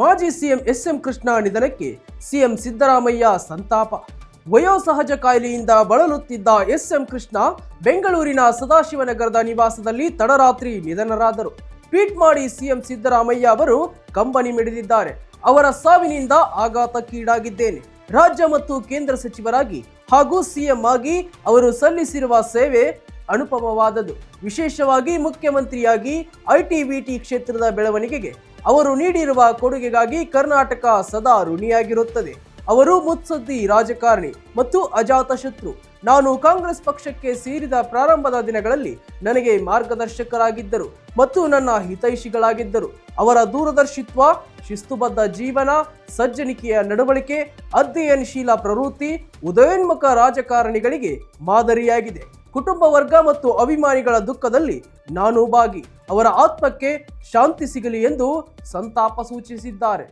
ಮಾಜಿ CM SM. Krishna ನಿಧನಕ್ಕೆ CM Siddaramaiah ಸಂತಾಪ. ವಯೋಸಹಜ ಕಾಯಿಲೆಯಿಂದ ಬಳಲುತ್ತಿದ್ದ ಎಸ್.ಎಂ. ಕೃಷ್ಣ ಬೆಂಗಳೂರಿನ ಸದಾಶಿವನಗರದ ನಿವಾಸದಲ್ಲಿ ತಡರಾತ್ರಿ ನಿಧನರಾದರು. ಟ್ವೀಟ್ ಮಾಡಿ ಸಿಎಂ ಸಿದ್ದರಾಮಯ್ಯ ಅವರು ಕಂಬನಿ ಮಿಡಿದಿದ್ದಾರೆ. ಅವರ ಸಾವಿನಿಂದ ಆಘಾತಕ್ಕೀಡಾಗಿದ್ದೇನೆ. ರಾಜ್ಯ ಮತ್ತು ಕೇಂದ್ರ ಸಚಿವರಾಗಿ ಹಾಗೂ ಸಿಎಂ ಆಗಿ ಅವರು ಸಲ್ಲಿಸಿರುವ ಸೇವೆ ಅನುಪಮವಾದದ್ದು. ವಿಶೇಷವಾಗಿ ಮುಖ್ಯಮಂತ್ರಿಯಾಗಿ ಐಟಿ-ಬಿಟಿ ಕ್ಷೇತ್ರದ ಬೆಳವಣಿಗೆಗೆ ಅವರು ನೀಡಿರುವ ಕೊಡುಗೆಗಾಗಿ ಕರ್ನಾಟಕ ಸದಾ ಋಣಿಯಾಗಿರುತ್ತದೆ. ಅವರು ಮುತ್ಸದ್ದಿ ರಾಜಕಾರಣಿ ಮತ್ತು ಅಜಾತಶತ್ರು. ನಾನು ಕಾಂಗ್ರೆಸ್ ಪಕ್ಷಕ್ಕೆ ಸೇರಿದ ಪ್ರಾರಂಭದ ದಿನಗಳಲ್ಲಿ ನನಗೆ ಮಾರ್ಗದರ್ಶಕರಾಗಿದ್ದರು ಮತ್ತು ನನ್ನ ಹಿತೈಷಿಗಳಾಗಿದ್ದರು. ಅವರ ದೂರದರ್ಶಿತ್ವ, ಶಿಸ್ತುಬದ್ಧ ಜೀವನ, ಸಜ್ಜನಿಕೆಯ ನಡವಳಿಕೆ, ಅಧ್ಯಯನಶೀಲ ಪ್ರವೃತ್ತಿ ಉದಯೋನ್ಮುಖ ರಾಜಕಾರಣಿಗಳಿಗೆ ಮಾದರಿಯಾಗಿದೆ. ಕುಟುಂಬ ವರ್ಗ ಮತ್ತು ಅಭಿಮಾನಿಗಳ ದುಃಖದಲ್ಲಿ ನಾನು ಭಾಗಿ. ಅವರ ಆತ್ಮಕ್ಕೆ ಶಾಂತಿ ಸಿಗಲಿ ಎಂದು ಸಂತಾಪ ಸೂಚಿಸಿದ್ದಾರೆ.